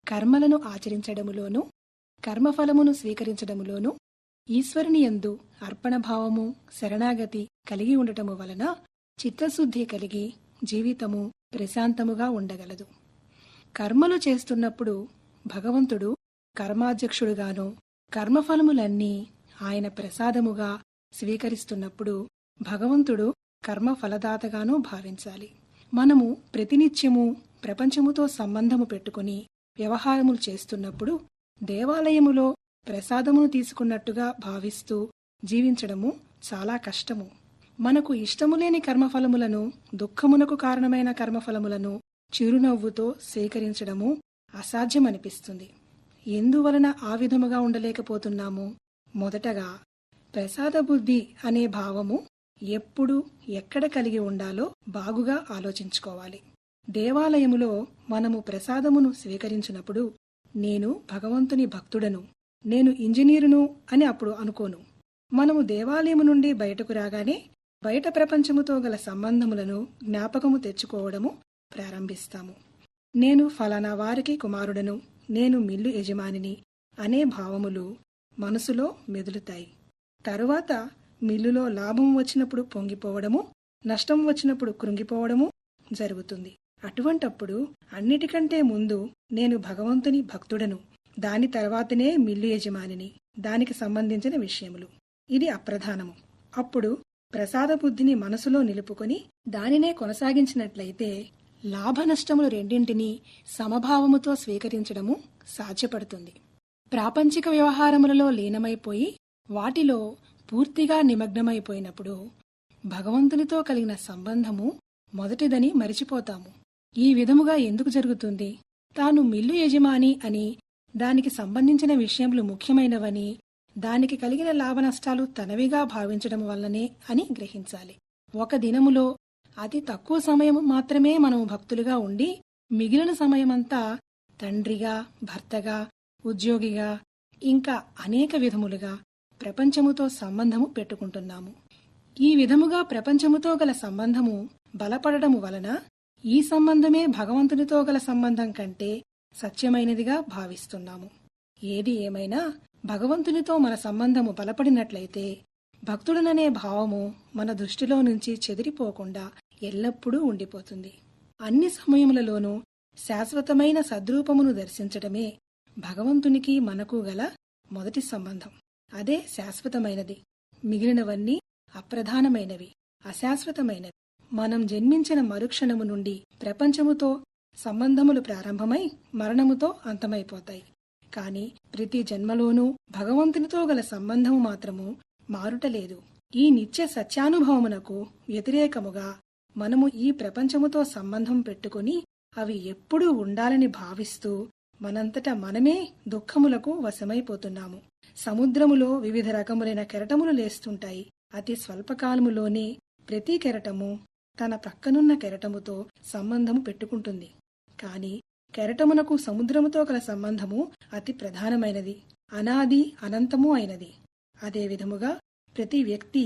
కర్మలను ఆచరించడములోను కర్మఫలమును స్వీకరించడములోను ఈశ్వరుని యందు అర్పణభావము శరణాగతి కలిగి ఉండటము వలన చిత్తశుద్ధి కలిగి జీవితము ప్రశాంతముగా ఉండగలదు. కర్మలు చేస్తున్నప్పుడు భగవంతుడు కర్మాధ్యక్షుడుగాను కర్మఫలములన్నీ ఆయన ప్రసాదముగా స్వీకరిస్తున్నప్పుడు భగవంతుడు కర్మఫలదాతగాను భావించాలి. మనము ప్రతినిత్యము ప్రపంచముతో సంబంధము పెట్టుకుని వ్యవహారములు చేస్తున్నప్పుడు దేవాలయములో ప్రసాదమును తీసుకున్నట్టుగా భావిస్తూ జీవించడము చాలా కష్టము. మనకు ఇష్టములేని కర్మఫలములను, దుఃఖమునకు కారణమైన కర్మఫలములను చిరునవ్వుతో స్వీకరించడము అసాధ్యమనిపిస్తుంది. ఎందువలన ఆ విధముగా ఉండలేకపోతున్నాము? మొదటగా ప్రసాద బుద్ధి అనే భావము ఎప్పుడు ఎక్కడ కలిగి ఉండాలో బాగుగా ఆలోచించుకోవాలి. దేవాలయములో మనము ప్రసాదమును స్వీకరించినప్పుడు నేను భగవంతుని భక్తుడను, నేను ఇంజనీరును అని అప్పుడు అనుకోను. మనము దేవాలయము నుండి బయటకు రాగానే బయట ప్రపంచముతో గల సంబంధములను జ్ఞాపకము తెచ్చుకోవడము ప్రారంభిస్తాము. నేను ఫలానా వారికి కుమారుడను, నేను మిల్లు యజమానిని అనే భావములు మనసులో మెదులుతాయి. తరువాత మిల్లులో లాభం వచ్చినప్పుడు పొంగిపోవడము, నష్టం వచ్చినప్పుడు కృంగిపోవడము జరుగుతుంది. అటువంటప్పుడు అన్నిటికంటే ముందు నేను భగవంతుని భక్తుడను, దాని తర్వాతనే మిల్లు యజమానిని, దానికి సంబంధించిన విషయములు, ఇది అప్రధానము. అప్పుడు ప్రసాద బుద్ధిని మనసులో నిలుపుకొని దానినే కొనసాగించినట్లయితే లాభ నష్టములు రెండింటినీ సమభావముతో స్వీకరించడము సాధ్యపడుతుంది. ప్రాపంచిక వ్యవహారములలో లీనమైపోయి వాటిలో పూర్తిగా నిమగ్నమైపోయినప్పుడు భగవంతునితో కలిగిన సంబంధము మొదటిదని మరిచిపోతాము. ఈ విధముగా ఎందుకు జరుగుతుంది? తాను మిల్లు యజమాని అని, దానికి సంబంధించిన విషయములు ముఖ్యమైనవని, దానికి కలిగిన లాభనష్టాలు తనవిగా భావించడం వల్లనే అని గ్రహించాలి. ఒక దినములో అతి తక్కువ సమయం మాత్రమే మనము భక్తులుగా ఉండి మిగిలిన సమయమంతా తండ్రిగా, భర్తగా, ఉద్యోగిగా, ఇంకా అనేక విధములుగా ప్రపంచముతో సంబంధము పెట్టుకుంటున్నాము. ఈ విధముగా ప్రపంచముతో గల సంబంధము బలపడటము వలన ఈ సంబంధమే భగవంతునితో గల సంబంధం కంటే సత్యమైనదిగా భావిస్తున్నాము. ఏది ఏమైనా భగవంతునితో మన సంబంధము బలపడినట్లయితే భక్తుడననే భావము మన దృష్టిలో నుంచి చెదిరిపోకుండా ఎల్లప్పుడూ ఉండిపోతుంది. అన్ని సమయములలోనూ శాశ్వతమైన సద్రూపమును దర్శించడమే భగవంతునికి మనకు గల మొదటి సంబంధం. అదే శాశ్వతమైనది. మిగిలినవన్నీ అప్రధానమైనవి, అశాశ్వతమైనవి. మనం జన్మించిన మరుక్షణము నుండి ప్రపంచముతో సంబంధములు ప్రారంభమై మరణముతో అంతమైపోతాయి. కాని ప్రతి జన్మలోనూ భగవంతునితో గల సంబంధము మాత్రము మారుటలేదు. ఈ నిత్య సత్యానుభవమునకు వ్యతిరేకముగా మనము ఈ ప్రపంచముతో సంబంధం పెట్టుకుని అవి ఎప్పుడూ ఉండాలని భావిస్తూ మనంతట మనమే దుఃఖములకు వశమైపోతున్నాము. సముద్రములో వివిధ రకములైన కెరటములు లేస్తుంటాయి. అతి స్వల్పకాలములోనే ప్రతి కెరటము తన ప్రక్కనున్న కెరటముతో సంబంధము పెట్టుకుంటుంది. కాని కెరటమునకు సముద్రముతో గల సంబంధము అతి ప్రధానమైనది, అనాది అనంతము అయినది. అదే విధముగా ప్రతి వ్యక్తి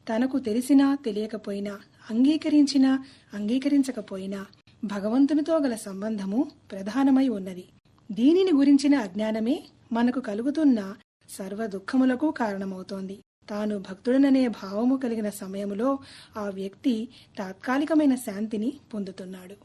తనకు తెలిసినా తెలియకపోయినా, అంగీకరించినా అంగీకరించకపోయినా భగవంతునితో గల సంబంధము ప్రధానమై ఉన్నది. దీనిని గురించిన అజ్ఞానమే మనకు కలుగుతున్న సర్వ దుఃఖములకు కారణమవుతోంది. తాను భక్తుడననే భావము కలిగిన సమయములో ఆ వ్యక్తి తాత్కాలికమైన శాంతిని పొందుతున్నాడు.